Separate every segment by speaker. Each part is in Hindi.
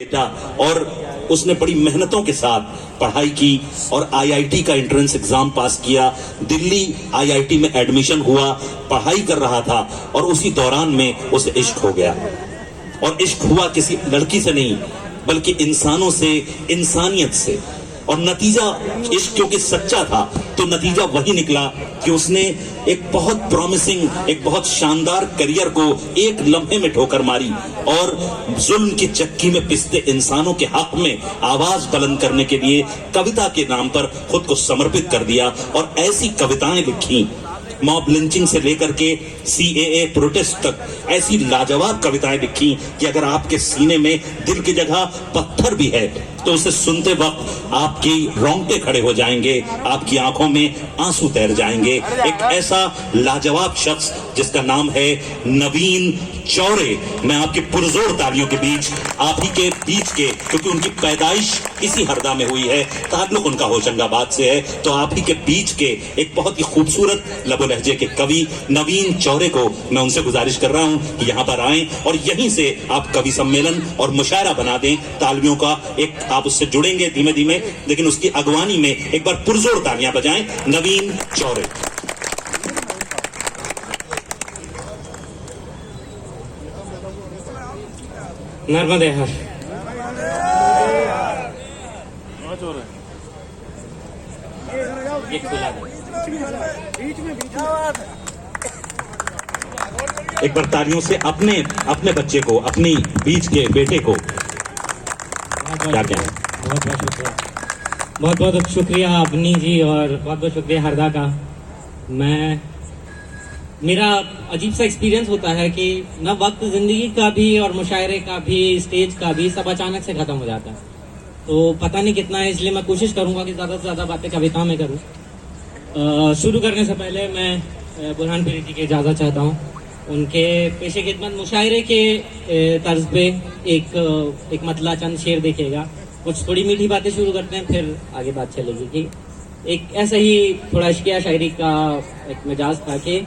Speaker 1: बेटा और उसने बड़ी मेहनतों के साथ पढ़ाई की और आईआईटी का एंट्रेंस एग्जाम पास किया। दिल्ली आईआईटी में एडमिशन हुआ, पढ़ाई कर रहा था और उसी दौरान में उसे इश्क हो गया। और इश्क हुआ किसी लड़की से नहीं बल्कि इंसानों से, इंसानियत से। और नतीजा इश्क क्योंकि सच्चा था तो नतीजा वही निकला कि उसने एक बहुत प्रॉमिसिंग, एक बहुत शानदार करियर को एक लम्हे में ठोकर मारी और जुल्म की चक्की में पिसते इंसानों के हक में आवाज बुलंद करने के लिए कविता के नाम पर खुद को समर्पित कर दिया। और ऐसी कविताएं लिखी, मॉब लिंचिंग से लेकर के सीएए प्रोटेस्ट तक ऐसी लाजवाब कविताएं लिखी कि अगर आपके सीने में दिल की जगह पत्थर भी है तो उसे सुनते वक्त आपकी रोंगटे खड़े हो जाएंगे, आपकी आंखों में आंसू तैर जाएंगे। एक ऐसा लाजवाब शख्स जिसका नाम है नवीन चौरे। मैं आपकी पुरजोर तालियों के बीच, आप ही के बीच के, क्योंकि उनकी पैदाइश इसी हरदा में हुई है, ताल्लुक उनका होशंगाबाद से है, तो आप ही के बीच के एक बहुत ही खूबसूरत लबो लहजे के कवि नवीन चौरे को मैं उनसे गुजारिश कर रहा हूं कि यहां पर आएं और यहीं से आप कवि सम्मेलन और मुशायरा बना दें। तालियों का एक आप उससे जुड़ेंगे धीमे धीमे, लेकिन उसकी अगवानी में एक बार पुरजोर तालियां बजाएं नवीन चौरे।
Speaker 2: नर्मदे हर
Speaker 1: एक बार तालियों से अपने बच्चे को, अपनी बीच के बेटे को क्या क्या है।
Speaker 2: बहुत बहुत शुक्रिया अपनी जी और बहुत बहुत शुक्रिया हरदा का। मेरा अजीब सा एक्सपीरियंस होता है कि न वक्त जिंदगी का भी और मुशायरे का भी, स्टेज का भी, सब अचानक से खत्म हो जाता है। तो पता नहीं कितना है, इसलिए मैं कोशिश करूंगा कि ज़्यादा से ज़्यादा बातें कविता में करूं। शुरू करने से पहले मैं बुरहान पीरी जी की इजाज़त चाहता हूं। उनके पेशे खिदमत मुशायरे के तर्ज पे एक मतला चंद शेर देखिएगा। कुछ थोड़ी मीठी बातें शुरू करते हैं, फिर आगे बात चलेगी। कि एक ऐसे ही थोड़ा इश्किया शायरी का एक मिजाज था कि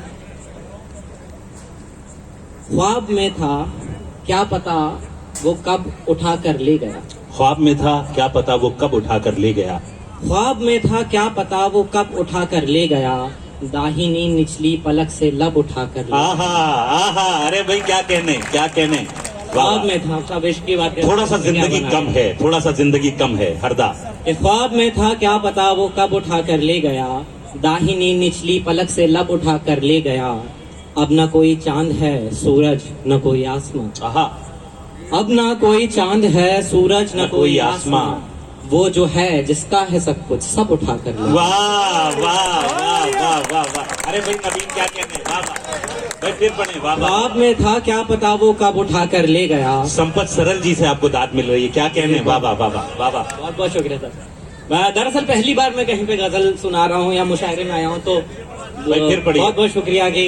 Speaker 2: ख्वाब में था क्या पता वो कब उठा कर ले गया।
Speaker 1: ख्वाब में था क्या पता वो कब उठा कर ले गया।
Speaker 2: ख्वाब में था क्या पता वो कब उठा कर ले गया। दाहिनी निचली पलक से लब उठा कर ले।
Speaker 1: आहा आहा, अरे भाई क्या कहने।
Speaker 2: ख्वाब में था, सब इश्क की बात।
Speaker 1: थोड़ा सा जिंदगी कम है, थोड़ा सा जिंदगी कम है हरदा।
Speaker 2: ख्वाब में था क्या पता वो कब उठा कर ले गया। दाहिनी निचली पलक से लब उठा कर ले गया। अब न कोई चांद है सूरज न कोई आसमां।
Speaker 1: आहा,
Speaker 2: अब न कोई चांद है सूरज न कोई आसमां। वो जो है जिसका है सब कुछ, सब उठा कर ले।
Speaker 1: वाह वाह वाह वाह वाह वाह। अरे भाई नवीन क्या कहने, वाह वाह भाई, फिर पढ़े वाह वाह।
Speaker 2: ख्वाब में था क्या पता वो कब उठा कर ले गया।
Speaker 1: संपत सरल जी से आपको दाद मिल रही है, क्या कहने, वाह वाह वाह वाह वाह वाह।
Speaker 2: बहुत बहुत शुक्रिया सर। मैं दरअसल पहली बार मैं कहीं पे गजल सुना रहा हूँ या मुशायरे में आया हूँ, तो
Speaker 1: फिर पढ़िए।
Speaker 2: बहुत बहुत शुक्रिया कि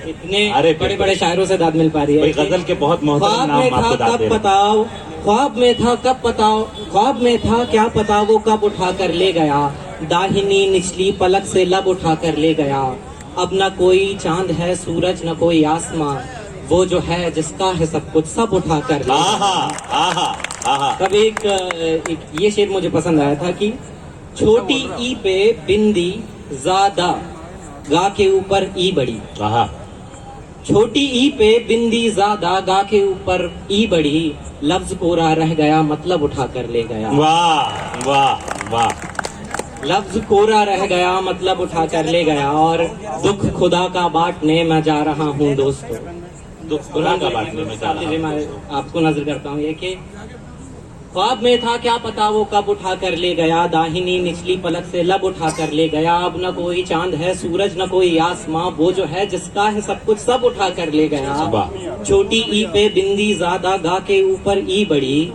Speaker 2: इतने
Speaker 1: अरे
Speaker 2: बड़े बड़े शायरों से दाद मिल पा रही है।
Speaker 1: गजल के बहुत मोहतरम
Speaker 2: ख्वाब
Speaker 1: नाम
Speaker 2: में
Speaker 1: आपको
Speaker 2: था
Speaker 1: दाद
Speaker 2: कब
Speaker 1: दे रहे हैं।
Speaker 2: बताओ, ख्वाब में था कब बताओ, ख्वाब में था क्या पता वो कब उठा कर ले गया। दाहिनी निचली पलक से लब उठा कर ले गया। अब न कोई चांद है सूरज न कोई आसमां। वो जो है जिसका है सब कुछ, सब उठा कर ले गया।
Speaker 1: आहा आहा आहा।
Speaker 2: तब एक ये शेर मुझे पसंद आया था कि छोटी ई पे बिंदी ज्यादा, गा के ऊपर ई बड़ी।
Speaker 1: आहा,
Speaker 2: छोटी ई पे बिंदी ज्यादा, गा के ऊपर ई बड़ी। लफ्ज कोरा रह गया मतलब उठा कर ले गया।
Speaker 1: वाह वाह वाह।
Speaker 2: लफ्ज कोरा रह गया मतलब उठा कर ले गया। और दुख खुदा का बांटने मैं जा रहा हूँ दोस्तों।
Speaker 1: दुख खुदा का बांटने में जा रहा हूं।
Speaker 2: मैं आपको नजर करता हूँ ये कि ख्वाब में था क्या पता वो कब उठा कर ले गया। दाहिनी निचली पलक से लब उठा कर ले गया। अब न कोई चांद है सूरज न कोई आसमां। वो जो है जिसका है सब कुछ, सब उठा कर ले गया। छोटी ई पे बिंदी ज्यादा, गा के ऊपर ई बड़ी।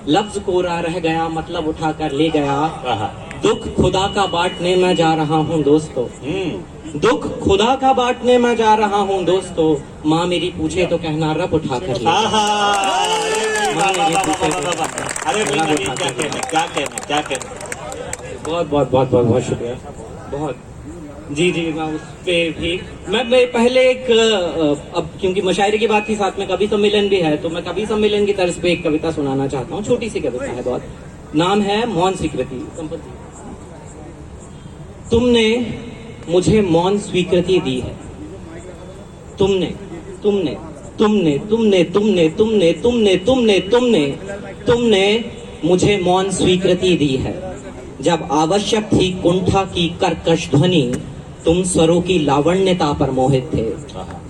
Speaker 2: लफ्ज कोरा रह गया मतलब उठा कर ले गया। दुख खुदा का बांटने मैं जा रहा हूँ दोस्तों। दुख खुदा का बांटने मैं जा रहा हूँ दोस्तों। माँ मेरी पूछे तो कहना रब उठा कर ले।
Speaker 1: अरे क्या कहने।
Speaker 2: बहुत बहुत बहुत बहुत बहुत शुक्रिया। बहुत जी जी, मैं उस पे भी मैं पहले एक अब क्योंकि मुशायरे की बात थी, साथ में कवि सम्मेलन भी है, तो मैं कवि सम्मेलन की तर्ज पे एक कविता सुनाना चाहता हूँ। छोटी सी कविता है बहुत, नाम है मौन स्वीकृति। संपत्ति, तुमने मुझे मौन स्वीकृति दी है। तुमने तुमने तुमने तुमने तुमने तुमने तुमने तुमने तुमने तुमने मुझे मौन स्वीकृति दी है। जब आवश्यक थी कुंठा की कर्कश ध्वनि, तुम स्वरों की लावण्यता पर मोहित थे।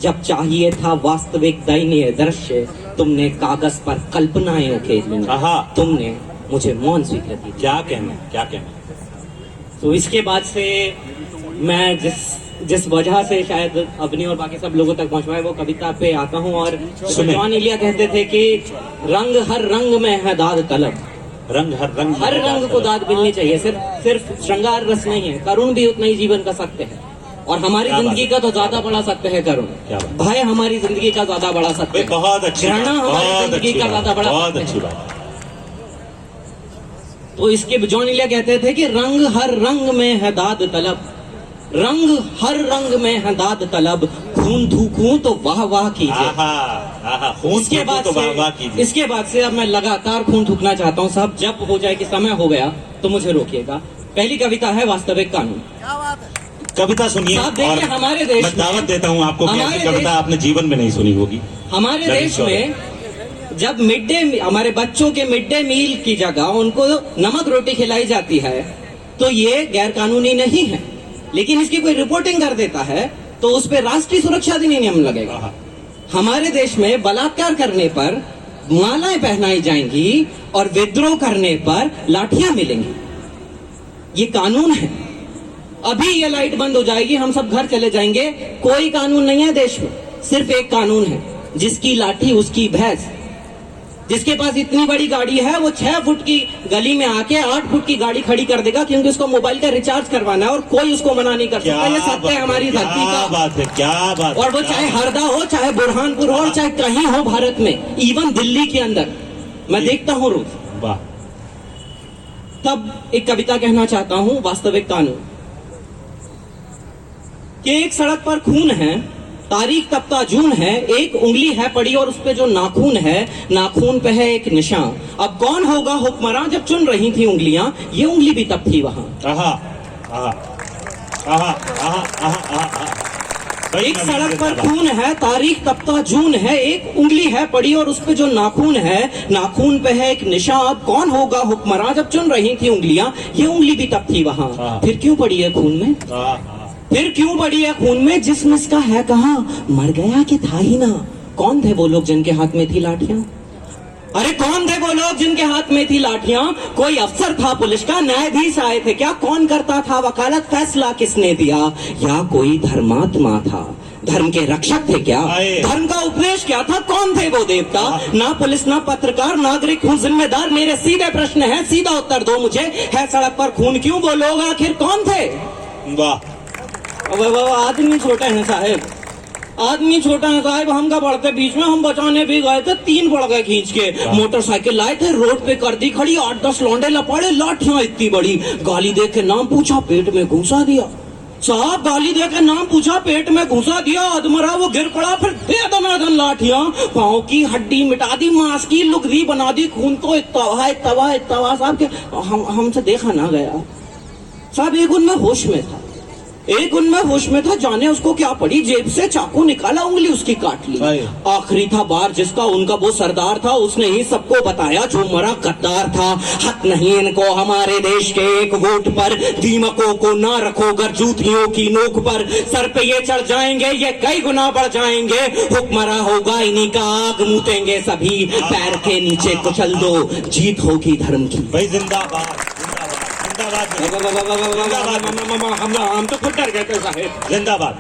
Speaker 2: जब चाहिए था वास्तविक दयनीय दृश्य, तुमने कागज पर कल्पनाएं उकेरी। तुमने मुझे मौन स्वीकृति दी।
Speaker 1: क्या कहना, क्या कहना।
Speaker 2: तो इसके बाद से मैं जिस वजह से शायद अपनी और बाकी सब लोगों तक पहुंचवाए, वो कविता पे आता हूँ। और जॉन इलिया कहते थे कि रंग हर रंग में है दाद तलब।
Speaker 1: रंग हर रंग
Speaker 2: को दाद मिलनी चाहिए। सिर्फ श्रृंगार रस नहीं है, करुण भी उतना ही जीवन का सत्य है। और हमारी जिंदगी का तो ज्यादा बड़ा सत्य है करुण। भय हमारी जिंदगी का ज्यादा बड़ा सत्य है।
Speaker 1: बहुत अच्छी,
Speaker 2: घृणा हमारी जिंदगी का ज्यादा बड़ा
Speaker 1: बहुत
Speaker 2: सत्य
Speaker 1: अच्छी
Speaker 2: है।
Speaker 1: बात।
Speaker 2: तो इसके जॉन इलिया कहते थे कि रंग हर रंग में है दाद तलब, रंग हर रंग में है दाद तलब, खून थूकूं तो वाह वाह कीजिए। इसके बाद से अब मैं लगातार खून थूकना चाहता हूँ साहब। जब हो जाए कि समय हो गया तो मुझे रोकिएगा। पहली कविता है वास्तविक कानून।
Speaker 1: कविता सुनिए और
Speaker 2: हमारे देश
Speaker 1: मैं दावत देता हूँ आपको कि ऐसी कविता आपने जीवन में नहीं सुनी होगी।
Speaker 2: हमारे देश में जब हमारे बच्चों के मिड डे मील की जगह उनको नमक रोटी खिलाई जाती है, तो ये गैर कानूनी नहीं है। लेकिन इसकी कोई रिपोर्टिंग कर देता है तो उस पर राष्ट्रीय सुरक्षा अधिनियम लगेगा। हमारे देश में बलात्कार करने पर मालाएं पहनाई जाएंगी और विद्रोह करने पर लाठियां मिलेंगी। ये कानून है। अभी ये लाइट बंद हो जाएगी, हम सब घर चले जाएंगे। कोई कानून नहीं है देश में, सिर्फ एक कानून है, जिसकी लाठी उसकी भैंस। जिसके पास इतनी बड़ी गाड़ी है वो 6 फुट की गली में आके 8 फुट की गाड़ी खड़ी कर देगा, क्योंकि उसको मोबाइल का रिचार्ज करवाना है और कोई उसको मना नहीं कर सकता। ये सत्य है हमारी धरती का।
Speaker 1: बात है, क्या बात।
Speaker 2: और वो चाहे हरदा हो, चाहे बुरहानपुर हो, चाहे कहीं हो भारत में, इवन दिल्ली के अंदर मैं देखता हूँ रोज।
Speaker 1: वाह।
Speaker 2: तब एक कविता कहना चाहता हूँ, वास्तविक कानून। कि एक सड़क पर खून है, तारीख तब का जून है, एक उंगली है पड़ी और उस पे जो नाखून है, नाखून पे है एक निशान। अब कौन होगा हुक्मरान जब चुन रही थी उंगलियां, ये उंगली भी तब थी वहां। एक सड़क पर खून है, तारीख तब का जून है, एक उंगली है पड़ी और उस पे जो नाखून है, नाखून पे है एक निशान। अब कौन होगा हुक्मरान जब चुन रही थी उंगलियां, ये उंगली भी तब थी वहां। फिर क्यों पड़ी है खून में? फिर क्यों पड़ी है खून में? जिस्म इसका है कहाँ, मर गया कि था ही ना। कौन थे वो लोग जिनके हाथ में थी लाठियां? अरे कौन थे वो लोग जिनके हाथ में थी लाठियां? कोई अफसर था पुलिस का, न्यायाधीश आए थे क्या? कौन करता था वकालत, फैसला किसने दिया? या कोई धर्मात्मा था, धर्म के रक्षक थे क्या? धर्म का उपदेश क्या था? कौन थे वो देवता? ना पुलिस, ना पत्रकार, नागरिक हूँ जिम्मेदार। मेरे सीधे प्रश्न है, सीधा उत्तर दो मुझे। है सड़क पर खून क्यों? वो लोग आखिर कौन थे?
Speaker 1: वाह।
Speaker 2: आदमी छोटे हैं साहेब, आदमी छोटा है साहब। हम का बढ़ते बीच में हम बचाने भी गए थे, 3 पड़ गए खींच के। मोटरसाइकिल लाए थे, रोड पे कर दी खड़ी, 8-10 लौंडे लपाड़े, लाठियां इतनी बड़ी। गाली दे के नाम पूछा, पेट में घुसा दिया। साहब गाली दे के नाम पूछा, पेट में घुसा दिया। अधमरा वो गिर पड़ा, फिर दे दनादन लाठियां। पाँव की हड्डी मिटा दी, मांस की लुगदी बना दी। खून तो इत्तवा साहब के हमसे देखा ना गया। साहब एक उनमें होश में था, एक उनमें होश में था। जाने उसको क्या पड़ी, जेब से चाकू निकाला, उंगली उसकी काट ली। आखिरी था बार जिसका, उनका वो सरदार था, उसने ही सबको बताया जो मरा गद्दार था। हक नहीं इनको हमारे देश के एक वोट पर, दीमकों को ना रखो गर जूतियों की नोक पर। सर पे ये चढ़ जाएंगे, ये कई गुना बढ़ जाएंगे। हुक्मरा होगा इन्हीं का, आग मूतेंगे सभी। पैर के नीचे कुचल दो, जीत होगी धर्म की।
Speaker 1: भाई जिंदाबाद,
Speaker 2: हम तो खुद डर गए थे साहेब।
Speaker 1: जिंदाबाद।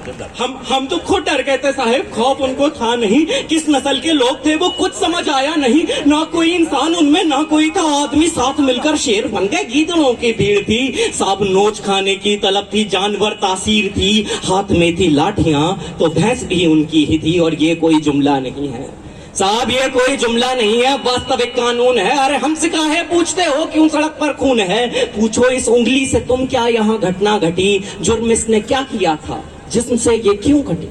Speaker 2: हम तो खुद डर गए थे साहेब। खौफ उनको था नहीं, किस नस्ल के लोग थे वो कुछ समझ आया नहीं। ना कोई इंसान उनमें, ना कोई था आदमी। साथ मिलकर शेर बन गए, गीदड़ों की भीड़ थी। सांप नोच खाने की तलब थी, जानवर तासीर थी। हाथ में थी लाठियां तो भैंस भी उनकी ही थी। और ये कोई जुमला नहीं है साहब ये कोई जुमला नहीं है, वास्तविक कानून है। अरे हमसे काहे पूछते हो क्यों सड़क पर खून है? पूछो इस उंगली से तुम क्या यहाँ घटना घटी, जुर्म इसने क्या किया था, जिस्म से ये क्यों कटी।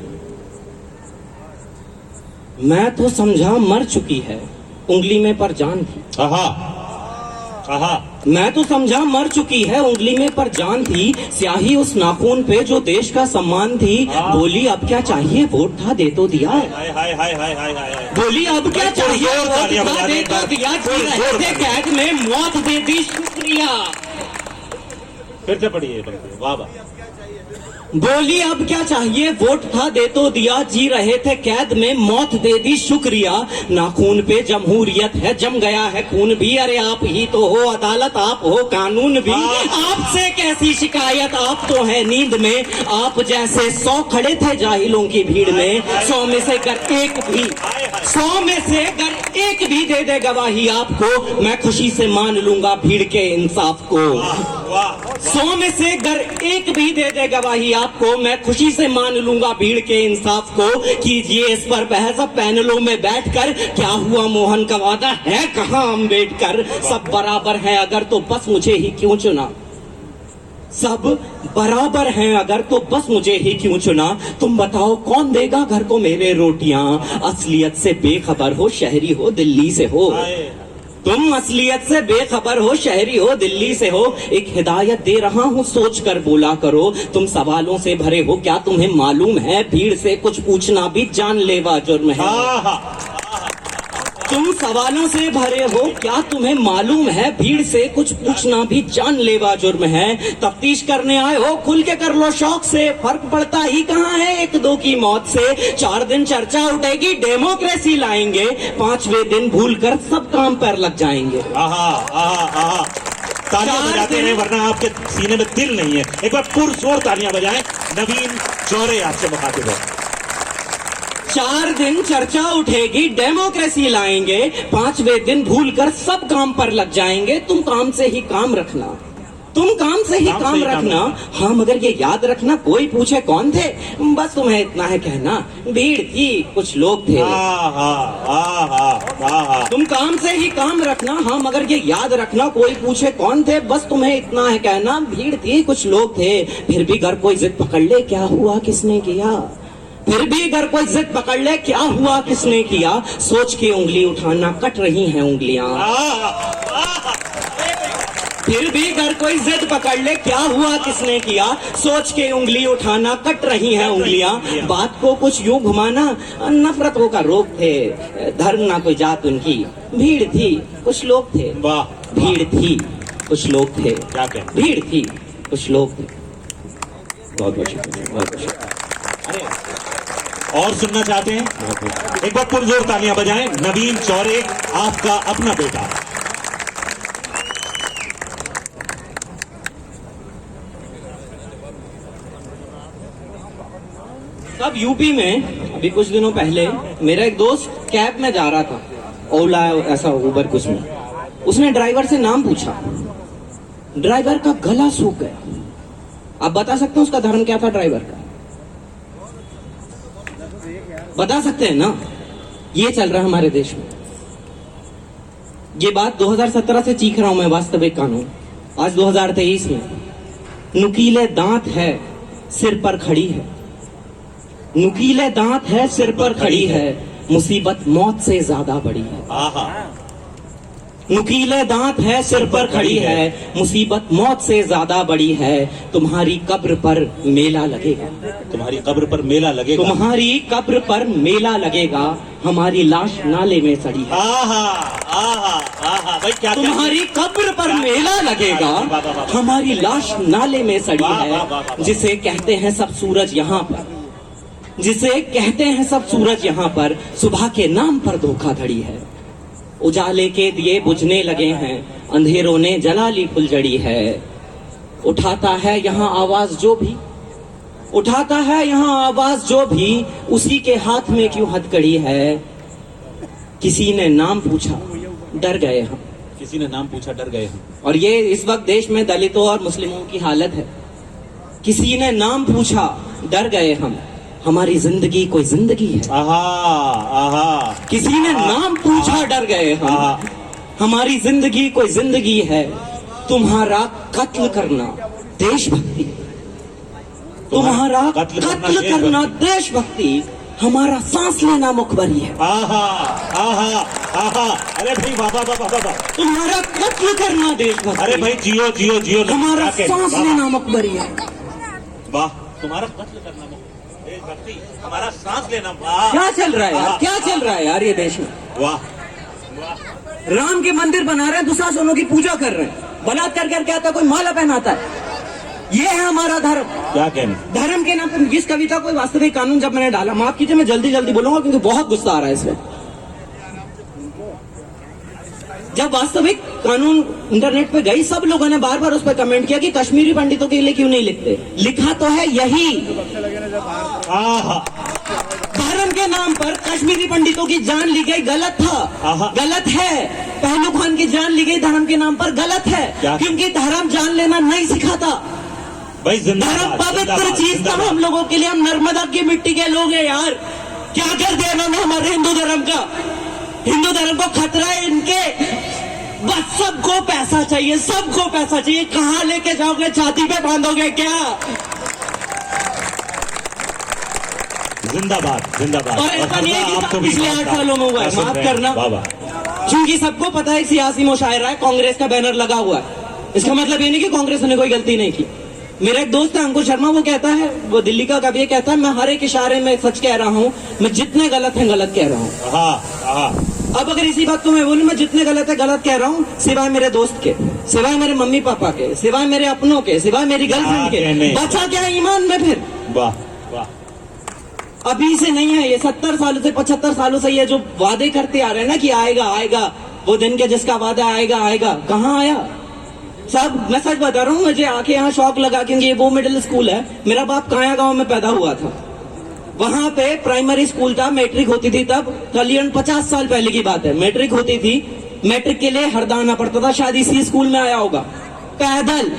Speaker 2: मैं तो समझा मर चुकी है, उंगली में पर जान थी। मैं तो समझा मर चुकी है, उंगली में पर जान थी, स्याही उस नाखून पे जो देश का सम्मान थी। बोली अब क्या चाहिए, वोट था दे तो दिया। बोली अब क्या चाहिए, वोट था दे तो दिया। जी रहे थे कैद में, मौत दे दी, शुक्रिया।
Speaker 1: फिर से पढ़िए, वाह वाह।
Speaker 2: बोली अब क्या चाहिए, वोट था दे तो दिया। जी रहे थे कैद में, मौत दे दी, शुक्रिया। नाखून पे जमहूरियत है, जम गया है खून भी। अरे आप ही तो हो अदालत, आप हो कानून भी। आपसे कैसी शिकायत, आप तो है नींद में। आप जैसे 100 खड़े थे जाहिलों की भीड़ में, 100 में से अगर एक भी, 100 में से अगर एक भी दे दे गवाही आपको, मैं खुशी से मान लूंगा भीड़ के इंसाफ को। 100 में से अगर एक भी दे दे गवाही आपको, मैं खुशी से मान लूंगा भीड़ के इंसाफ को। कीजिए इस पर बहस अब पैनलों में बैठकर, क्या हुआ मोहन का वादा है कहां अम्बेडकर। सब बराबर है अगर तो बस मुझे ही क्यों चुना, सब बराबर हैं अगर तो बस मुझे ही क्यों चुना। तुम बताओ कौन देगा घर को मेरे रोटियां, असलियत से बेखबर हो शहरी हो दिल्ली से हो। तुम असलियत से बेखबर हो शहरी हो दिल्ली से हो। एक हिदायत दे रहा हूँ सोच कर बोला करो, तुम सवालों से भरे हो क्या तुम्हें मालूम है, भीड़ से कुछ पूछना भी जानलेवा जुर्म है। तुम सवालों से भरे हो क्या तुम्हें मालूम है, भीड़ से कुछ पूछना भी जानलेवा जुर्म है। तफ्तीश करने आए हो खुल के कर लो शौक से, फर्क पड़ता ही कहाँ है एक दो की मौत से। 4 दिन चर्चा उठेगी डेमोक्रेसी लाएंगे, 5वें दिन भूल कर सब काम पर लग जाएंगे।
Speaker 1: तालियां बजाते रहे वरना आपके सीने में दिल नहीं है। एक बार पुरजोर तालियां बजाएं। नवीन चौरे आपसे मुखातिब है।
Speaker 2: 4 दिन चर्चा उठेगी डेमोक्रेसी लाएंगे, 5वें दिन भूल कर सब काम पर लग जाएंगे। तुम काम से ही काम रखना, तुम काम से ही काम रखना। हाँ मगर ये याद रखना, कोई पूछे कौन थे, बस तुम्हें इतना है कहना, भीड़ थी कुछ लोग थे। तुम काम से ही काम रखना, हाँ मगर ये याद रखना, कोई पूछे कौन थे, बस तुम्हें इतना है कहना, भीड़ थी कुछ लोग थे। फिर भी घर कोई जिद पकड़ ले, क्या हुआ किसने किया। फिर भी अगर कोई जिद पकड़ ले, क्या हुआ किसने किया। सोच के उंगली उठाना, कट रही हैं उंगलियां। फिर भी अगर कोई जिद पकड़ ले, क्या हुआ किसने किया। सोच के उंगली उठाना, कट रही हैं उंगलियां। बात को कुछ यूं घुमाना, नफरतों का रोग थे, धर्म ना कोई जात उनकी। भीड़ थी कुछ लोग थे, भीड़ थी कुछ लोग थे, भीड़ थी कुछ लोग थे। बहुत बहुत शुक्रिया, बहुत बहुत शुक्रिया।
Speaker 1: और सुनना चाहते हैं, एक बार पुरजोर तालियां बजाएं। नवीन चौरे आपका अपना बेटा।
Speaker 2: सब यूपी में अभी कुछ दिनों पहले मेरा एक दोस्त कैब में जा रहा था, ओला ऐसा उबर कुछ में। उसने ड्राइवर से नाम पूछा, ड्राइवर का गला सूख गया। आप बता सकते हैं उसका धर्म क्या था ड्राइवर का, बता सकते हैं ना। ये चल रहा है हमारे देश में। ये बात 2017 से चीख रहा हूं मैं, वास्तविक कानून। आज 2023 में नुकीले दांत है सिर पर खड़ी है, नुकीले दांत है सिर पर खड़ी है, मुसीबत मौत से ज्यादा बड़ी है। नुकीले दांत है सिर पर खड़ी है, मुसीबत मौत से ज्यादा बड़ी है। तुम्हारी कब्र पर मेला लगेगा,
Speaker 1: तुम्हारी कब्र पर मेला लगेगा,
Speaker 2: तुम्हारी कब्र पर मेला लगेगा, हमारी लाश नाले में सड़ी है।
Speaker 1: भाई क्या
Speaker 2: तुम्हारी कब्र पर मेला लगेगा, हमारी लाश नाले में सड़ी है। जिसे कहते हैं सब सूरज यहाँ पर, जिसे कहते हैं सब सूरज यहाँ पर, सुबह के नाम पर धोखाधड़ी है। उजाले के दिए बुझने लगे हैं, अंधेरों ने जला ली फुलझड़ी है। उठाता है यहाँ आवाज जो भी, उठाता है यहाँ आवाज जो भी, उसी के हाथ में क्यों हथकड़ी है। किसी ने नाम पूछा डर गए हम,
Speaker 1: किसी ने नाम पूछा डर गए हम।
Speaker 2: और ये इस वक्त देश में दलितों और मुस्लिमों की हालत है। किसी ने नाम पूछा डर गए हम,
Speaker 3: हमारी जिंदगी कोई जिंदगी है।
Speaker 1: आहा आहा
Speaker 3: किसी ने नाम पूछा डर गए हम।
Speaker 1: आहा।
Speaker 3: हमारी जिंदगी कोई जिंदगी है, तुम्हारा कत्ल करना देशभक्ति, तुम्हारा
Speaker 1: कत्ल
Speaker 3: कत्ल
Speaker 1: करना
Speaker 3: करना देशभक्ति, हमारा सांस लेना मुखबरी है।
Speaker 1: आहा आहा आहा। अरे भाई बाबा बाबा बाबा,
Speaker 3: तुम्हारा कत्ल करना देशभक्ति,
Speaker 1: अरे भाई जियो जियो जियो।
Speaker 3: हमारा
Speaker 1: क्या
Speaker 3: सांस
Speaker 1: वाह,
Speaker 3: लेना मुखबरी है।
Speaker 1: वाह, तुम्हारा कत्ल करना देशभक्ति, हमारा सांस लेना। वाह
Speaker 3: क्या चल रहा है यार,
Speaker 1: आहा,
Speaker 3: क्या चल रहा है यार ये देश में।
Speaker 1: वाह वाह।
Speaker 3: राम के मंदिर बना रहे हैं, दुशासनों की पूजा कर रहे हैं, बलात्कार करके आता है, कोई माला पहनाता है। ये है हमारा धर्म।
Speaker 1: क्या कहने।
Speaker 3: धर्म के नाम पर इस कविता को वास्तविक कानून जब मैंने डाला, माफ कीजिए मैं जल्दी जल्दी बोलूंगा क्योंकि बहुत गुस्सा आ रहा है इसमें। जब वास्तविक कानून इंटरनेट पे गई, सब लोगों ने बार बार उस पर कमेंट किया कि कश्मीरी पंडितों के लिए क्यों नहीं लिखते। लिखा तो है यही,
Speaker 1: आहा
Speaker 3: धर्म के नाम पर कश्मीरी पंडितों की जान ली गई, गलत
Speaker 1: आहा।
Speaker 3: था, गलत है। पहलू खान की जान ली गई धर्म के नाम पर, गलत है,
Speaker 1: क्या?
Speaker 3: क्योंकि धर्म जान लेना नहीं सिखाता।
Speaker 1: भाई
Speaker 3: धर्म
Speaker 1: जिंदाबाद
Speaker 3: पवित्र
Speaker 1: जिंदाबाद,
Speaker 3: चीज था
Speaker 1: जिंदाबाद।
Speaker 3: हम लोगों के लिए। हम नर्मदा की मिट्टी के लोग हैं यार। क्या कर दिया इन्होंने हमारे हिंदू धर्म का। हिंदू धर्म को खतरा है इनके। बस सबको पैसा चाहिए, सबको पैसा चाहिए। कहाँ लेके जाओगे, छाती पे बांधोगे क्या।
Speaker 1: जिंदाबाद जिंदाबाद।
Speaker 3: और ऐसा नहीं है कि
Speaker 1: आपको भी
Speaker 3: पिछले 8 सालों में हुआ है,
Speaker 1: सुन
Speaker 3: माफ
Speaker 1: रहे हैं।
Speaker 3: करना।
Speaker 1: बाबा
Speaker 3: क्योंकि सबको पता है सियासी मुशायरा है, कांग्रेस का बैनर लगा हुआ है। इसका मतलब ये नहीं कि कांग्रेस ने कोई गलती नहीं की। मेरा एक दोस्त है अंकुर शर्मा, वो कहता है, वो दिल्ली का कवि है, कहता है मैं हर एक इशारे में सच कह रहा हूँ, मैं जितने गलत हैं गलत कह रहा हूँ।
Speaker 1: आहा आहा।
Speaker 3: अब अगर इसी बात को मैं बोलूं, मैं जितने गलत है गलत कह रहा हूँ, सिवाय मेरे दोस्त के, सिवाय मेरे मम्मी पापा के, सिवाय मेरे अपनों के, सिवाय मेरी गर्लफ्रेंड
Speaker 1: कहने।
Speaker 3: के, बचा क्या ईमान में फिर।
Speaker 1: वाह वाह।
Speaker 3: अभी से नहीं है ये, 70 सालों से 75 सालों से ये जो वादे करते आ रहे हैं ना कि आएगा आएगा वो दिन के जिसका वादा आएगा आएगा, कहाँ आया सब। मैं सच बता रहा हूँ, मुझे आके यहाँ शौक लगा क्योंकि ये वो मिडिल स्कूल है। मेरा बाप काया गांव में पैदा हुआ था, वहां पे प्राइमरी स्कूल था, मैट्रिक होती थी तब, कलियन 50 साल पहले की बात है, मैट्रिक होती थी। मैट्रिक के लिए हरदा आना पड़ता था, शायद इसी स्कूल में आया होगा पैदल,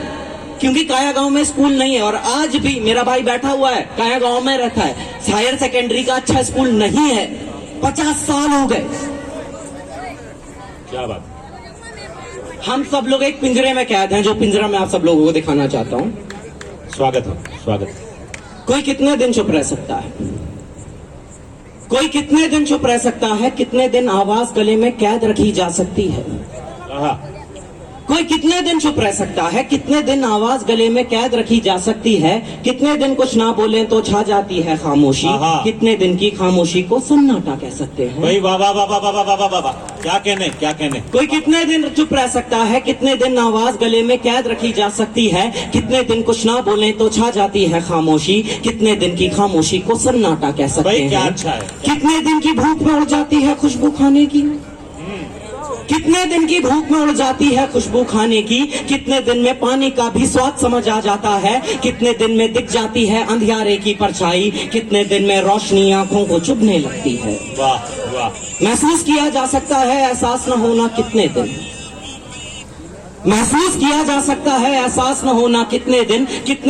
Speaker 3: क्योंकि काया गांव में स्कूल नहीं है। और आज भी मेरा भाई बैठा हुआ है, काया गांव में रहता है, हायर सेकेंडरी का अच्छा स्कूल नहीं है। 50 साल हो गए।
Speaker 1: क्या बात।
Speaker 3: हम सब लोग एक पिंजरे में कैद हैं, जो पिंजरा मैं आप सब लोगों को दिखाना चाहता हूँ।
Speaker 1: स्वागत है स्वागत है।
Speaker 3: कोई कितने दिन चुप रह सकता है, कोई कितने दिन चुप रह सकता है, कितने दिन आवाज गले में कैद रखी जा सकती है।
Speaker 1: आहा।
Speaker 3: कोई कितने दिन चुप रह सकता है, कितने दिन आवाज गले में कैद रखी जा सकती है, कितने दिन कुछ ना बोले तो छा जाती है खामोशी,
Speaker 1: आहा।
Speaker 3: कितने दिन की खामोशी को सन्नाटा कह सकते हैं।
Speaker 1: भाई बाबा बाबा बाबा बाबा बाबा, क्या कहने क्या कहने।
Speaker 3: कोई कितने दिन चुप रह सकता है, कितने दिन आवाज गले में कैद रखी जा सकती है, कितने दिन कुछ ना बोले तो छा जाती है खामोशी, कितने दिन की खामोशी को सन्नाटा कह सकते
Speaker 1: भाई
Speaker 3: हैं।
Speaker 1: क्या अच्छा है।
Speaker 3: कितने दिन की भूख में उड़ जाती है खुशबू खाने की, कितने दिन की भूख में उड़ जाती है खुशबू खाने की, कितने दिन में पानी का भी स्वाद समझ आ जाता है, कितने दिन में दिख जाती है अंधियारे की परछाई, कितने दिन में रोशनी आंखों को चुभने लगती है।
Speaker 1: वाह वाह।
Speaker 3: महसूस किया जा सकता है एहसास न होना कितने दिन, महसूस किया जा सकता है एहसास न होना कितने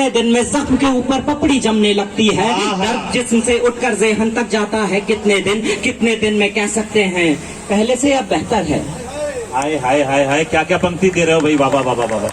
Speaker 3: दिन में जख्म के ऊपर पपड़ी जमने लगती है, दर्द जिस्म से उठकर ज़हन तक जाता है कितने दिन में कह सकते हैं पहले से अब बेहतर है।
Speaker 1: हाय हाय हाय हाय, क्या क्या पंक्ति दे रहे हो भाई बाबा बाबा बाबा।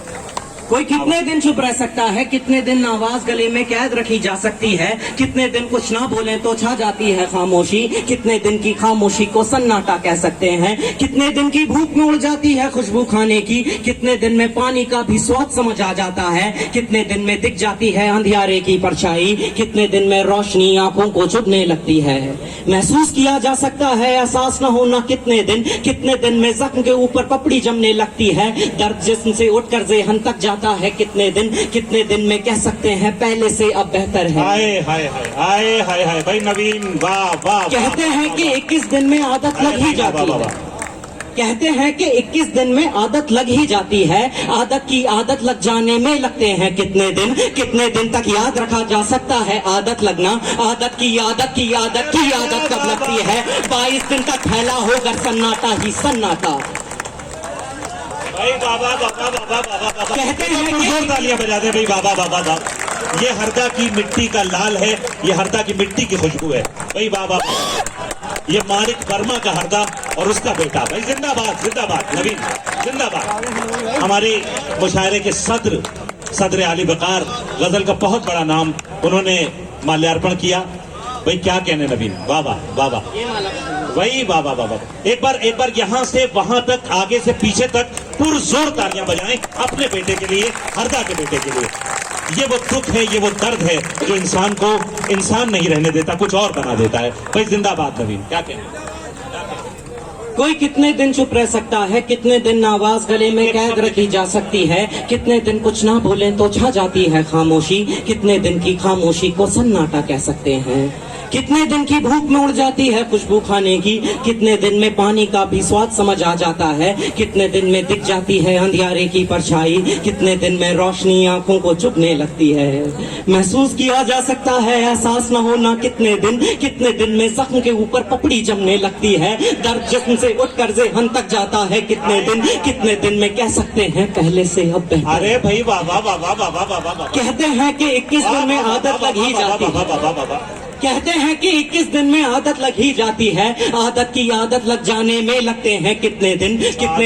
Speaker 3: कोई कितने दिन चुप रह सकता है, कितने दिन आवाज गले में कैद रखी जा सकती है, कितने दिन कुछ ना बोले तो छा जाती है खामोशी, कितने दिन की खामोशी को सन्नाटा कह सकते हैं, कितने दिन की भूख में उड़ जाती है खुशबू खाने की, कितने दिन में पानी का भी स्वाद समझ आ जाता है, कितने दिन में दिख जाती है अंधियारे की परछाई, कितने दिन में रोशनी आंखों को चुभने लगती है। महसूस किया जा सकता है एहसास न होना कितने दिन में जख्म के ऊपर पपड़ी जमने लगती है, दर्द जिस्म से उठकर ज़हन तक जाता है कितने दिन में कह सकते हैं पहले से अब बेहतर है।
Speaker 1: हाय हाय हाय हाय हाय हाय भाई नवीन, वाह वाह।
Speaker 3: कहते हैं कि 21 दिन में आदत लग ही जाती है, कहते हैं कि 21 दिन में आदत लग ही जाती है, आदत की आदत लग जाने में लगते हैं कितने दिन तक याद रखा जा सकता है आदत लगना, आदत की आदत कब लगती है, 22 दिन तक फैला होकर सन्नाटा ही सन्नाटा।
Speaker 1: भाई बाबा बाबा बाबा बाबा बाबा।
Speaker 3: कहते हैं कि
Speaker 1: जोर तालियां बजा दे भाई बाबा बाबा बाबा। ये हरदा की मिट्टी का लाल है, ये हरदा की मिट्टी की खुशबू है भाई। वाह वाह, ये मानिक वर्मा का हरदा और उसका बेटा भाई, जिंदाबाद जिंदाबाद नवीन जिंदाबाद। हमारे मुशायरे के सदर आली बकार, गजल का बहुत बड़ा नाम, उन्होंने माल्यार्पण किया भाई। क्या कहने नवीन, वाह वाह वाह वाह वही वाह वाह वाह वाह। एक बार यहाँ से वहां तक, आगे से पीछे तक पुरजोर तालियां बजाएं अपने बेटे के लिए, हरदा के बेटे के लिए। ये वो दुख है, ये वो दर्द है जो इंसान को इंसान नहीं रहने देता, कुछ और बना देता है भाई। जिंदाबाद नवीन, क्या कहने।
Speaker 3: कोई कितने दिन चुप रह सकता है, कितने दिन आवाज गले में कैद रखी जा सकती है, कितने दिन कुछ ना बोले तो छा जाती है खामोशी, कितने दिन की खामोशी को सन्नाटा कह सकते हैं, कितने दिन की भूख में उड़ जाती है खुशबू खाने की, कितने दिन में पानी का भी स्वाद समझ आ जाता है, कितने दिन में दिख जाती है अंधियारे की परछाई, कितने दिन में रोशनी आंखों को चुभने लगती है, महसूस किया जा सकता है एहसास न होना कितने दिन में जख्म के ऊपर पपड़ी जमने लगती है, दर्द जिस्म से उठकर ज़हन तक जाता है, कितने दिन में कह सकते हैं पहले से अब बेहतर।
Speaker 1: अरे भाई वाह वाह वाह वाह वाह वाह वाह वाह।
Speaker 3: कहते हैं कि 21 दिन में आदत लग ही जाती है, कहते हैं कि 21 दिन में आदत लग ही जाती है, आदत की आदत लग जाने में लगते हैं कितने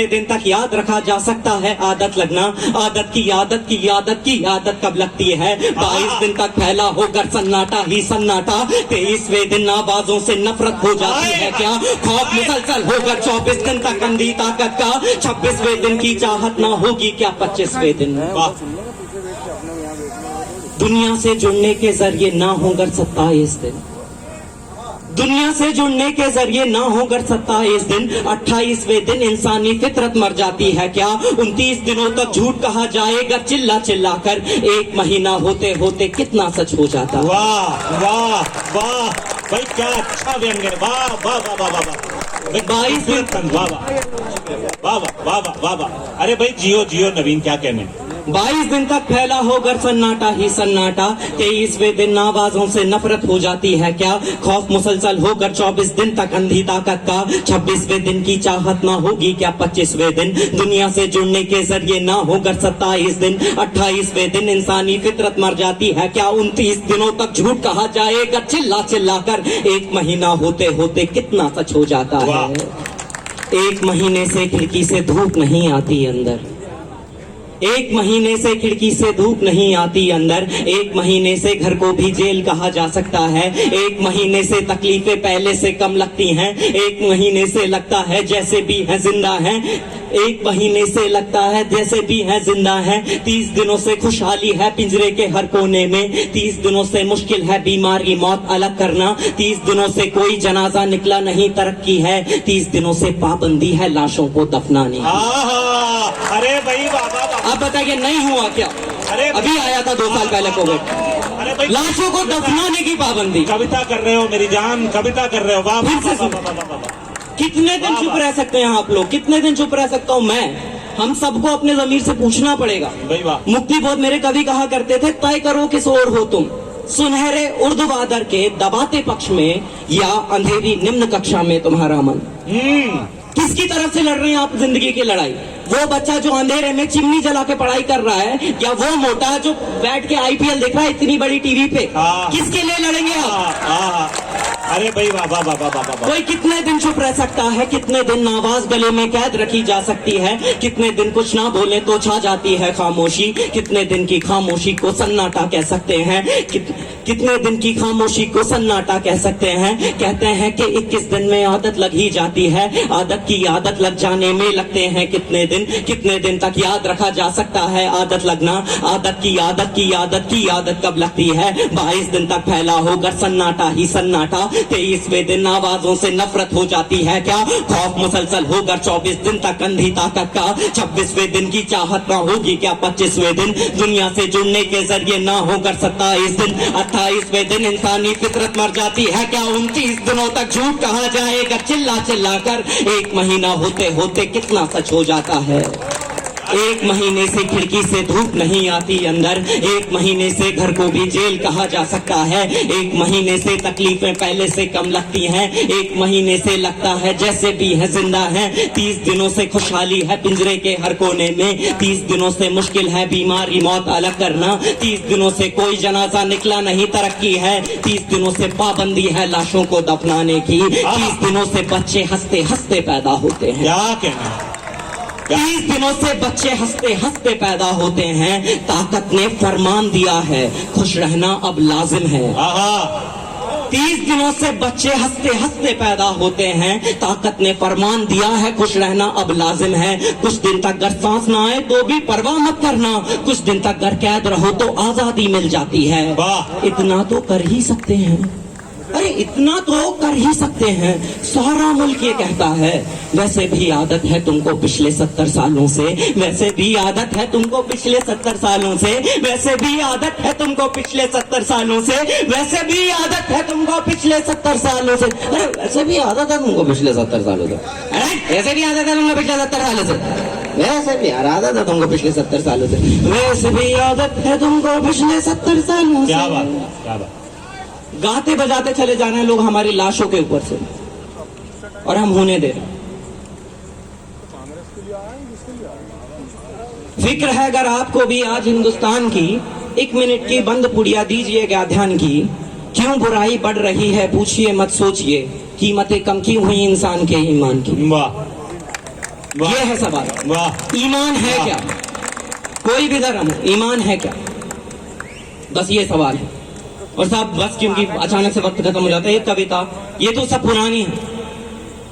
Speaker 3: दिन तक याद रखा जा सकता है आदत लगना, आदत की आदत कब लगती है, 22 दिन तक फैला होकर सन्नाटा ही सन्नाटा, 23वें दिन आवाजों से नफरत हो जाती है क्या, खौफ मुसलसल होकर 24 दिन तक अंधी ताकत का, 26वें दिन की चाहत ना होगी क्या 25वें दिन। दुनिया से जुड़ने के जरिए ना होकर 27 दिन, दुनिया से जुड़ने के जरिए ना होकर 27 दिन, 28वें दिन इंसानी फितरत मर जाती है क्या, 29 दिनों तक झूठ कहा जाएगा चिल्ला चिल्ला कर, एक महीना होते होते कितना सच हो जाता।
Speaker 1: वाह वाह वाह भाई, क्या अच्छा व्यंग है, वाह वाह वाह वाह वाह वाह।
Speaker 3: 22 दिन
Speaker 1: वाह वाह वाह वाह वाह वाह वाह। अरे भाई जियो जियो नवीन, क्या कहने।
Speaker 3: 22 दिन तक फैला होकर सन्नाटा ही सन्नाटा, 23वें दिन आवाजों से नफरत हो जाती है क्या, खौफ मुसलसल होकर 24 दिन तक अंधी ताकत का, 26वें दिन की चाहत ना होगी क्या 25वें दिन, दुनिया से जुड़ने के जरिए ना होकर 27 दिन, 28वें दिन इंसानी फितरत मर जाती है क्या, 29 दिनों तक झूठ कहा जाएगा चिल्ला चिल्ला कर, एक महीना होते होते कितना सच हो जाता है, एक महीने से खिड़की से धूप नहीं आती अंदर, एक महीने से खिड़की से धूप नहीं आती अंदर, एक महीने से घर को भी जेल कहा जा सकता है, एक महीने से तकलीफें पहले से कम लगती हैं, एक महीने से लगता है जैसे भी है जिंदा है, एक महीने से लगता है जैसे भी है जिंदा है, 30 दिनों से खुशहाली है पिंजरे के हर कोने में, 30 दिनों से मुश्किल है बीमारी मौत अलग करना, 30 दिनों से कोई जनाजा निकला नहीं तरक्की है, 30 दिनों से पाबंदी है लाशों को दफनाने की।
Speaker 1: अरे भाई बाबा,
Speaker 3: आप बताइए नहीं हुआ क्या?
Speaker 1: अरे
Speaker 3: अभी आया था 2 साल पहले कोविड,
Speaker 1: अरे भाई
Speaker 3: लाशों को दफनाने की पाबंदी।
Speaker 1: कविता कर रहे हो मेरी जान, कविता कर रहे हो, वाह वाह वाह वाह वाह वाह।
Speaker 3: कितने दिन चुप रह सकते हैं आप लोग, कितने दिन चुप रह सकता हूँ मैं? हम सबको अपने जमीर से पूछना पड़ेगा।
Speaker 1: भाई वाह।
Speaker 3: मुक्ति बोध मेरे कवि कहा करते थे, तय करो किस ओर हो तुम, सुनहरे उर्दू बादर के दबाते पक्ष में या अंधेरी निम्न कक्षा में तुम्हारा मन। किसकी तरफ से लड़ रहे हैं आप जिंदगी की लड़ाई? वो बच्चा जो अंधेरे में चिमनी जला के पढ़ाई कर रहा है, या वो मोटा जो बैठ के IPL देख रहा है इतनी बड़ी टीवी पे? किसके लिए लड़ेंगे आप?
Speaker 1: अरे भाई वाह वाह वाह वाह वाह।
Speaker 3: कोई कितने दिन चुप रह सकता है, कितने दिन आवाज गले में कैद रखी जा सकती है, कितने दिन कुछ ना बोले तो छा जाती है खामोशी, कितने दिन की खामोशी को सन्नाटा कह सकते हैं, कितने दिन की खामोशी को सन्नाटा कह सकते हैं, कहते हैं कि 21 दिन में आदत लग ही जाती है, आदत की आदत लग जाने में लगते हैं कितने दिन तक याद रखा जा सकता है आदत लगना, आदत की आदत कब लगती है, 22 दिन तक फैला होकर सन्नाटा ही सन्नाटा, 23वें दिन आवाजों से नफरत हो जाती है क्या, खौफ मुसलसल होकर 24 दिन तक अंधी ताकत का, 26वें दिन की चाहत ना होगी क्या 25वें दिन, दुनिया से जुड़ने के जरिए ना होकर 27 दिन, 28वें दिन इंसानी फितरत मर जाती है क्या, 29 दिनों तक झूठ कहा जाएगा चिल्ला चिल्ला कर, एक महीना होते होते कितना सच हो जाता है। एक महीने से खिड़की से धूप नहीं आती अंदर, एक महीने से घर को भी जेल कहा जा सकता है, एक महीने से तकलीफें पहले से कम लगती हैं, एक महीने से लगता है जैसे भी है जिंदा है, 30 दिनों से खुशहाली है पिंजरे के हर कोने में, 30 दिनों से मुश्किल है बीमारी मौत अलग करना, 30 दिनों से कोई जनाजा निकला नहीं तरक्की है, 30 दिनों से पाबंदी है लाशों को दफनाने की, 30 दिनों से बच्चे हंसते हंसते पैदा होते हैं।
Speaker 1: क्या कहना,
Speaker 3: 30 दिनों से बच्चे हंसते हंसते पैदा होते हैं, ताकत ने फरमान दिया है खुश रहना अब लाजिम है। 30 दिनों से बच्चे हंसते हंसते पैदा होते हैं, ताकत ने फरमान दिया है खुश रहना अब लाजिम है। कुछ दिन तक घर सांस ना आए तो भी परवाह मत करना, कुछ दिन तक घर कैद रहो तो आजादी मिल जाती है।
Speaker 1: वाह।
Speaker 3: इतना तो कर ही सकते हैं, अरे इतना तो कर ही सकते हैं, सारा मुल्क ये कहता है। वैसे भी आदत है तुमको पिछले 70 सालों से, वैसे भी आदत है तुमको पिछले 70 सालों से, वैसे भी आदत है तुमको पिछले 70 सालों से, वैसे भी आदत है तुमको पिछले 70 सालों से। अरे वैसे भी आदत है तुमको पिछले 70 सालों से, अरे वैसे भी आदत है तुमको पिछले 70 सालों से, वैसे भी आदत है तुमको पिछले 70 सालों से, वैसे भी आदत है तुमको पिछले 70 सालों से।
Speaker 1: क्या बात, क्या बात।
Speaker 3: गाते बजाते चले जाना है लोग हमारी लाशों के ऊपर से, और हम होने दे रहे। फिक्र है अगर आपको भी आज हिंदुस्तान की, 1 मिनट की बंद पुड़िया दीजिएगा ध्यान की, क्यों बुराई बढ़ रही है पूछिए मत सोचिए, कीमतें कम क्यों हुई इंसान के ईमान की।
Speaker 1: वाह,
Speaker 3: ये है सवाल,
Speaker 1: वाह।
Speaker 3: ईमान है क्या, कोई भी धर्म ईमान है क्या, बस ये सवाल है। और साहब बस क्योंकि अचानक से वक्त खत्म हो जाता है, ये कविता ये तो सब पुरानी है,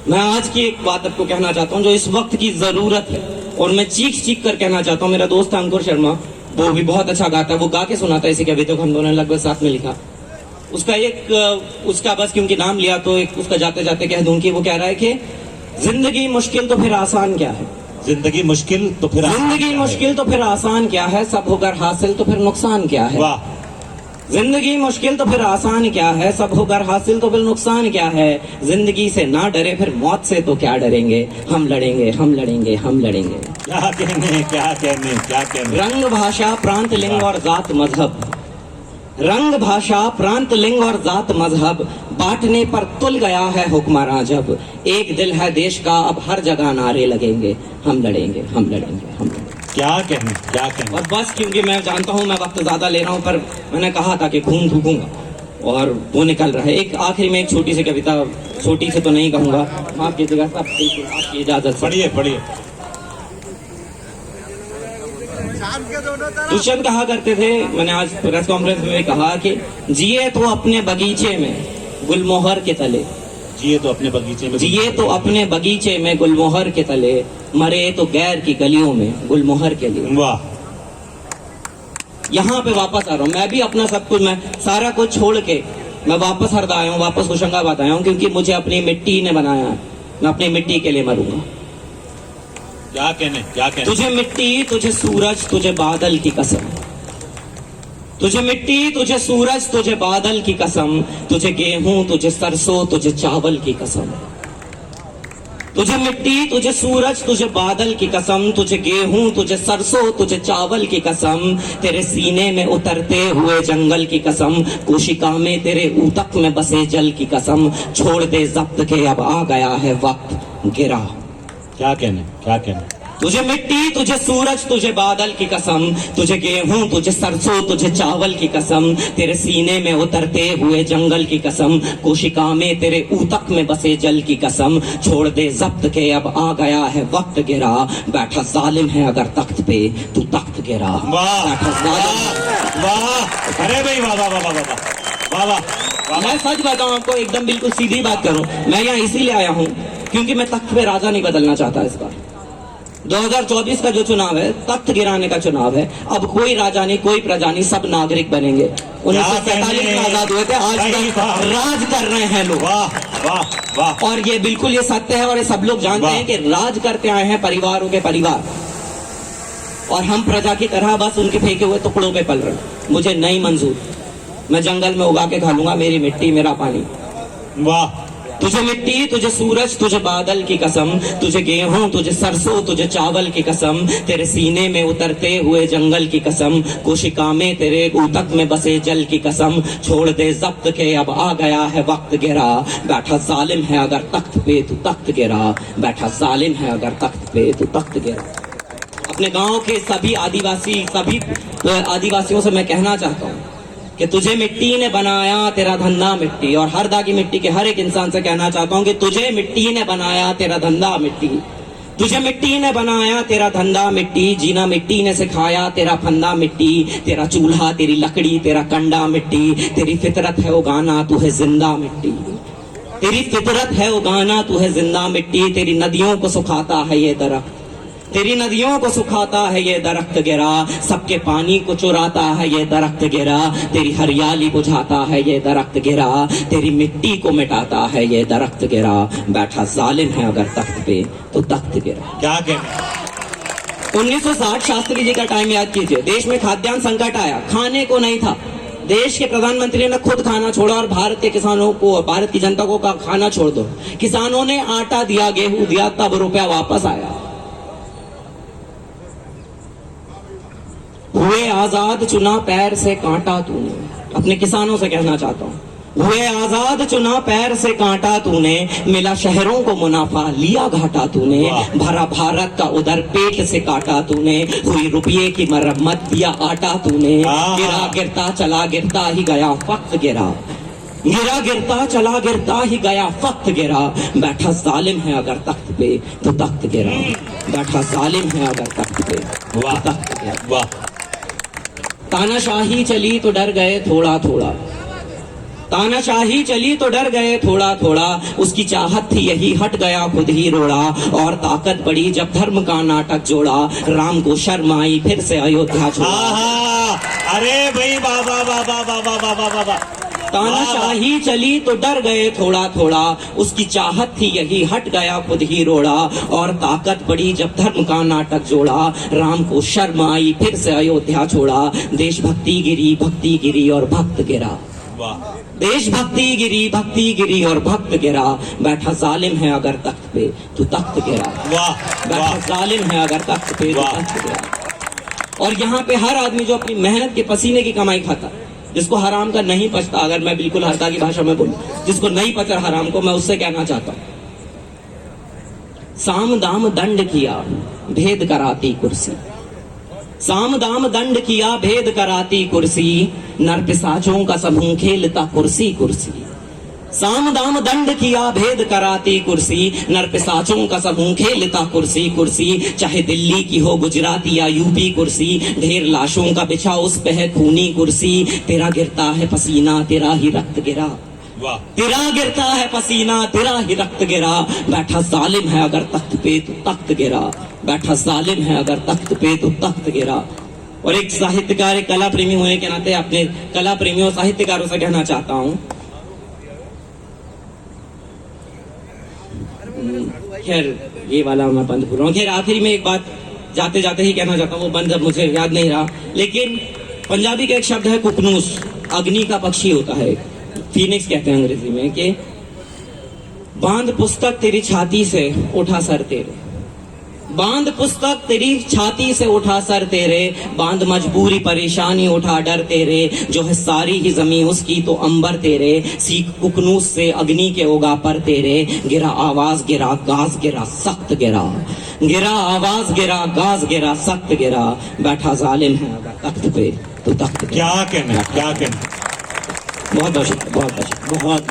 Speaker 3: मैं आज की एक बात आपको कहना चाहता हूँ जो इस वक्त की जरूरत है, और मैं चीख चीख कर कहना चाहता हूँ। मेरा दोस्त अंकुर शर्मा, वो भी बहुत अच्छा गाता है, वो गा के सुनाता है इसी कविता को, हम दोनों ने लगभग साथ में लिखा। उसका बस क्योंकि नाम लिया तो एक उसका जाते जाते कह दूं कि वो कह रहा है कि जिंदगी मुश्किल तो फिर आसान क्या है,
Speaker 1: जिंदगी मुश्किल तो फिर
Speaker 3: जिंदगी मुश्किल तो फिर आसान क्या है, सब होकर हासिल तो फिर नुकसान क्या है।
Speaker 1: वाह।
Speaker 3: जिंदगी मुश्किल तो फिर आसान क्या है, सब होकर हासिल तो फिर नुकसान क्या है। जिंदगी से ना डरे फिर मौत से तो क्या डरेंगे, हम लड़ेंगे हम लड़ेंगे हम लड़ेंगे।
Speaker 1: क्या कहने, क्या कहने, क्या कहने।
Speaker 3: रंग भाषा प्रांत लिंग और जात मजहब, रंग भाषा प्रांत लिंग और जात मजहब, बांटने पर तुल गया है हुक्मरां जब। एक दिल है देश का अब हर जगह नारे लगेंगे, हम लड़ेंगे हम लड़ेंगे हम लड़ेंगे।
Speaker 1: क्या कहने, क्या कहने।
Speaker 3: और बस क्योंकि मैं जानता हूं मैं वक्त ज्यादा ले रहा हूं, पर मैंने कहा था कि खून थूकूंगा और वो निकल रहा है। एक आखिरी में एक छोटी सी कविता, छोटी से तो नहीं कहूंगा, माफ कीजिएगा सब, बिल्कुल आपकी इजाजत से।
Speaker 1: पढ़िए पढ़िए।
Speaker 3: दुष्यंत कहा करते थे, मैंने आज प्रेस कॉन्फ्रेंस में भी कहा कि जिए तो अपने बगीचे में गुलमोहर के तले,
Speaker 1: जिए तो अपने बगीचे में,
Speaker 3: जिए तो अपने बगीचे में गुलमोहर के तले, मरे तो गैर की गलियों में गुलमोहर के लिए।
Speaker 1: वाह।
Speaker 3: यहाँ पे वापस आ रहा हूँ मैं भी, अपना सब कुछ, मैं सारा कुछ छोड़ के मैं वापस हरदा आया हूँ, वापस होशंगाबाद आया हूँ, क्योंकि मुझे अपनी मिट्टी ने बनाया है, मैं अपनी मिट्टी के लिए मरूंगा।
Speaker 1: क्या कहने, क्या कहने।
Speaker 3: तुझे मिट्टी, तुझे सूरज, तुझे बादल की कसम, तुझे मिट्टी, तुझे सूरज, तुझे बादल की कसम, तुझे गेहूं, तुझे सरसों, तुझे चावल की कसम। तुझे मिट्टी, तुझे सूरज, तुझे बादल की कसम, तुझे गेहूं, तुझे सरसों, तुझे चावल की कसम, तेरे सीने में उतरते हुए जंगल की कसम, कोशिका में तेरे ऊतक में बसे जल की कसम, छोड़ दे जब्त के अब आ गया है वक्त गिरा।
Speaker 1: क्या कहने, क्या कहने।
Speaker 3: तुझे मिट्टी, तुझे सूरज, तुझे बादल की कसम, तुझे गेहूं, तुझे सरसों, तुझे चावल की कसम, तेरे सीने में उतरते हुए जंगल की कसम, कोशिका में तेरे ऊतक में बसे जल की कसम, छोड़ दे जब्त के अब आ गया है वक्त गिरा, बैठा जालिम है अगर तख्त पे तू तख्त गिरा।
Speaker 1: वाह,
Speaker 3: बैठा जालिम।
Speaker 1: वाह। अरे भाई वाह वाह वाह वाह वाह वाह वाह।
Speaker 3: मैं सच बताऊं आपको, एकदम बिल्कुल सीधी बात करूं, मैं यहाँ इसीलिए आया हूँ क्योंकि मैं तख्त पे राजा नहीं बदलना चाहता। इस बार 2024 का जो चुनाव है तख्त गिराने का चुनाव है। अब कोई राजा नहीं, कोई प्रजा नहीं, सब नागरिक बनेंगे। 1947 में आजाद हुए थे, आज तक राज कर रहे हैं लोग।
Speaker 1: वाह वाह वाह।
Speaker 3: और ये बिल्कुल ये सत्य है, और ये सब लोग जानते हैं कि राज करते आए हैं परिवारों के परिवार, और हम प्रजा की तरह बस उनके फेंके हुए टुकड़ों पे पल रहे हैं। मुझे नहीं मंजूर, मैं जंगल में उगा के खा लूंगा, मेरी मिट्टी मेरा पानी।
Speaker 1: वाह
Speaker 3: तुझे मिट्टी, तुझे सूरज, तुझे बादल की कसम, तुझे गेहूं, तुझे सरसों, तुझे चावल की कसम, तेरे सीने में उतरते हुए जंगल की कसम, कोशिका में तेरे ऊतक में बसे जल की कसम, छोड़ दे जब्त के अब आ गया है वक्त गिरा, बैठा जालिम है अगर तख्त पे तू तख्त गिरा, बैठा जालिम है अगर तख्त पे तू तख्त गिरा। अपने गांव के सभी आदिवासियों से मैं कहना चाहता हूँ कि तुझे मिट्टी ने बनाया, तेरा धंधा मिट्टी। और हरदा की मिट्टी के हर एक इंसान से कहना चाहता हूँ कि तुझे मिट्टी ने बनाया, तेरा धंधा मिट्टी। तुझे मिट्टी ने बनाया, तेरा धंधा मिट्टी, जीना मिट्टी ने सिखाया, तेरा फंदा मिट्टी, तेरा चूल्हा, तेरी लकड़ी, तेरा कंडा मिट्टी, तेरी फितरत है उगाना, तू है जिंदा मिट्टी। तेरी फितरत है उगाना, तू है जिंदा मिट्टी। तेरी नदियों को सुखाता है ये दरख्त, तेरी नदियों को सुखाता है ये दरख्त गिरा, सबके पानी को चुराता है ये दरख्त गिरा, तेरी हरियाली बुझाता है ये दरख्त गिरा, तेरी मिट्टी को मिटाता है ये दरख्त गिरा, बैठा जालिम है अगर तख्त पे तो तख्त गिरा।
Speaker 1: क्या कहना।
Speaker 3: 1960 शास्त्री जी का टाइम याद कीजिए, देश में खाद्यान्न संकट आया, खाने को नहीं था। देश के प्रधानमंत्री ने खुद खाना छोड़ा और भारत के किसानों को, भारत की जनता को कहा खाना छोड़ दो। किसानों ने आटा दिया, गेहूं दिया, तब रुपया वापस आया। हुए आजाद चुना पैर से कांटा तूने, अपने किसानों से कहना चाहता हूँ, हुए आजाद चुना पैर से कांटा तूने, मिला शहरों को मुनाफा लिया घाटा तूने, भरा भारत का उधर पेट से काटा तूने, हुई रुपये की मरम्मत दिया आटा तूने, गिरा गिरता चला गिरता ही गया वक्त गिरा, गिरा गिरता चला गिरता ही गया वक्त गिरा, बैठा जालिम है अगर तख्त पे तो तख्त गिरा, बैठा जालिम है अगर तख्त पे तो तख्त गिरा।
Speaker 1: वाह।
Speaker 3: तानाशाही चली तो डर गए थोड़ा थोड़ा, तानाशाही चली तो डर गए थोड़ा थोड़ा, उसकी चाहत थी यही हट गया खुद ही रोड़ा, और ताकत बढ़ी जब धर्म का नाटक जोड़ा, राम को शर्म आई फिर से अयोध्या छोड़ा।
Speaker 1: अरे भाई बाबा बाबा बाबा बाबा बाबा।
Speaker 3: तानाशाही चली तो डर गए थोड़ा थोड़ा, उसकी चाहत थी यही हट गया खुद ही रोड़ा, और ताकत बढ़ी जब धर्म का नाटक जोड़ा, राम को शर्म आई फिर से अयोध्या छोड़ा, देशभक्ति गिरी और भक्त गिरा।
Speaker 1: वाह।
Speaker 3: भक्ति गिरी और भक्त गिरा, बैठा जालिम है अगर तख्त पे तो तख्त गिरा।
Speaker 1: वाह।
Speaker 3: बैठा जालिम है अगर तख्त पे तो तख्त गिरा। और यहाँ पे हर आदमी जो अपनी मेहनत के पसीने की कमाई खाता, जिसको हराम का नहीं पचता, अगर मैं बिल्कुल हरदा की भाषा में बोलूं, जिसको नहीं पचा हराम को, मैं उससे कहना चाहता हूं, साम दाम दंड किया भेद कराती कुर्सी, साम दाम दंड किया भेद कराती कुर्सी, नर पिशाचों का समूह खेलता कुर्सी कुर्सी, साम दाम दंड किया भेद कराती कुर्सी, नर पिशाचों का समूह खेलता कुर्सी कुर्सी, चाहे दिल्ली की हो गुजराती या यूपी कुर्सी, ढेर लाशों का बिछा उस पे है खूनी कुर्सी, तेरा गिरता है पसीना तेरा ही रक्त गिरा, तेरा गिरता है पसीना तेरा ही रक्त गिरा, बैठा जालिम है अगर तख्त पे तो तख्त गिरा, बैठा जालिम है अगर तख्त पे तो तख्त गिरा। और एक साहित्यकार, एक कला प्रेमी होने के नाते अपने कला प्रेमियों साहित्यकारों से कहना चाहता हूँ, खैर ये वाला मैं बंद कर रहा हूँ। खैर आखिरी में एक बात जाते जाते ही कहना चाहता हूँ, वो बंद अब मुझे याद नहीं रहा, लेकिन पंजाबी का एक शब्द है कुकनूस, अग्नि का पक्षी होता है, फीनिक्स कहते हैं अंग्रेजी में, कि बांध पुस्तक तेरी छाती से उठा सर तेरे, बांध पुस्तक तेरी छाती से उठा सर तेरे, बांध मजबूरी परेशानी उठा डर तेरे, जो है सारी ही जमीन उसकी तो अंबर तेरे, सीख कुकनूस से अग्नि के होगा पर तेरे, गिरा आवाज गिरा गाज गिरा सख्त गिरा, गिरा आवाज गिरा गाज गिरा सख्त गिरा, बैठा जालिम है अगर तख्त पे तो तख्त गिरा।
Speaker 1: क्या कहना, क्या कहना।
Speaker 3: बहुत बहुत शुक्रिया, बहुत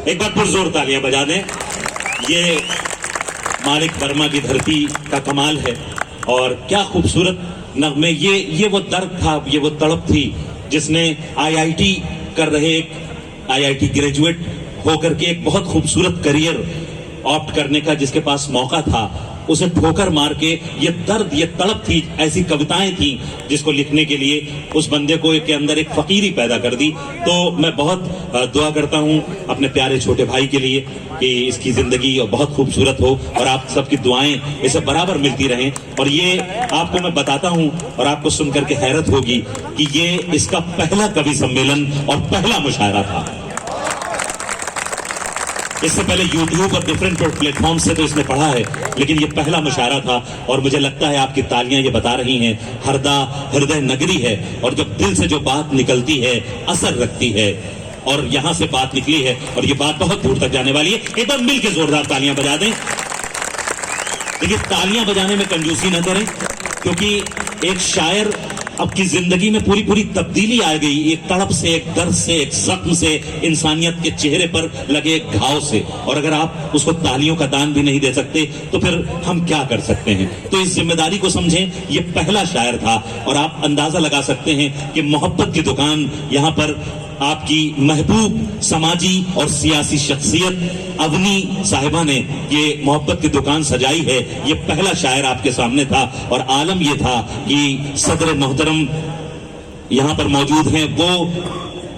Speaker 1: एक बार पुरजोर तालियां बजा दें। ये मालिक वर्मा की धरती का कमाल है, और क्या खूबसूरत नगमे। ये वो दर्द था, ये वो तड़प थी जिसने आईआईटी कर रहे एक आईआईटी ग्रेजुएट होकर के एक बहुत खूबसूरत करियर ऑप्ट करने का जिसके पास मौका था, उसे ठोकर मार के ये दर्द, ये तड़प थी, ऐसी कविताएं थी जिसको लिखने के लिए उस बंदे को के अंदर एक फकीरी पैदा कर दी। तो मैं बहुत दुआ करता हूं अपने प्यारे छोटे भाई के लिए कि इसकी जिंदगी बहुत खूबसूरत हो और आप सबकी दुआएं इसे बराबर मिलती रहें। और ये आपको मैं बताता हूं और आपको सुनकर के हैरत होगी कि ये इसका पहला कवि सम्मेलन और पहला मुशायरा था। इससे पहले YouTube और डिफरेंट प्लेटफॉर्म से तो इसने पढ़ा है, लेकिन ये पहला मुशायरा था। और मुझे लगता है आपकी तालियां ये बता रही हैं, हरदा हृदय नगरी है और जब दिल से जो बात निकलती है असर रखती है। और यहां से बात निकली है और ये बात बहुत दूर तक जाने वाली है। एक बार मिलकर जोरदार तालियां बजा दें। देखिए, तालियां बजाने में कंजूसी न करें, क्योंकि एक शायर आपकी जिंदगी में पूरी पूरी तब्दीली आ गई, एक तड़प से, एक दर्द से, एक जख्म से, इंसानियत के चेहरे पर लगे एक घाव से। और अगर आप उसको तालियों का दान भी नहीं दे सकते तो फिर हम क्या कर सकते हैं। तो इस जिम्मेदारी को समझें, ये पहला शायर था और आप अंदाजा लगा सकते हैं कि मोहब्बत की दुकान यहां पर आपकी महबूब समाजी और सियासी शख्सियत अवनी साहिबा ने ये मोहब्बत की दुकान सजाई है। ये पहला शायर आपके सामने था और आलम ये था कि सदर मोहतरम यहां पर मौजूद हैं वो,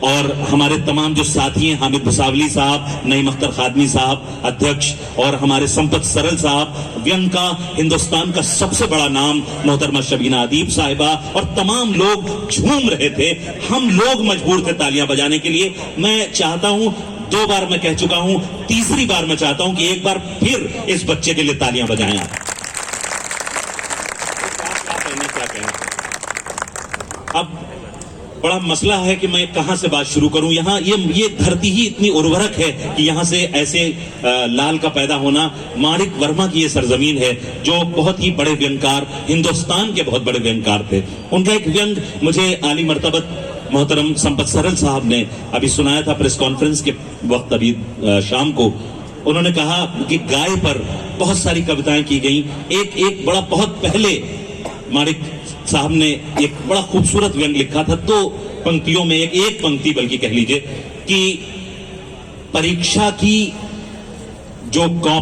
Speaker 1: और हमारे तमाम जो साथी हैं, हामिद भुसावली साहब, नईम अख्तर खादमी साहब अध्यक्ष, और हमारे संपत सरल साहब, व्यंग का हिंदुस्तान का सबसे बड़ा नाम मोहतरमा शबीना अदीब साहिबा, और तमाम लोग झूम रहे थे। हम लोग मजबूर थे तालियां बजाने के लिए। मैं चाहता हूं, 2 बार मैं कह चुका हूं, तीसरी बार मैं चाहता हूं कि एक बार फिर इस बच्चे के लिए तालियां बजाएं आप। क्या कहना। अब बड़ा मसला है कि मैं कहां से बात शुरू करूं। यहां ये धरती ही इतनी उर्वरक है कि यहां से ऐसे लाल का पैदा होना। माणिक वर्मा की ये सरजमीन है जो बहुत ही बड़े व्यंगकार, हिंदुस्तान के बहुत बड़े व्यंगकार थे। उनका एक व्यंग मुझे आली मर्तबत मोहतरम संपत सरल साहब ने अभी सुनाया था प्रेस कॉन्फ्रेंस के वक्त, अभी शाम को। उन्होंने कहा कि गाय पर बहुत सारी कविताएं की गई। एक बड़ा बहुत पहले माणिक साहब ने एक बड़ा खूबसूरत व्यंग लिखा था, 2 पंक्तियों में, एक पंक्ति बल्कि कह लीजिए, कि परीक्षा की जो कॉपी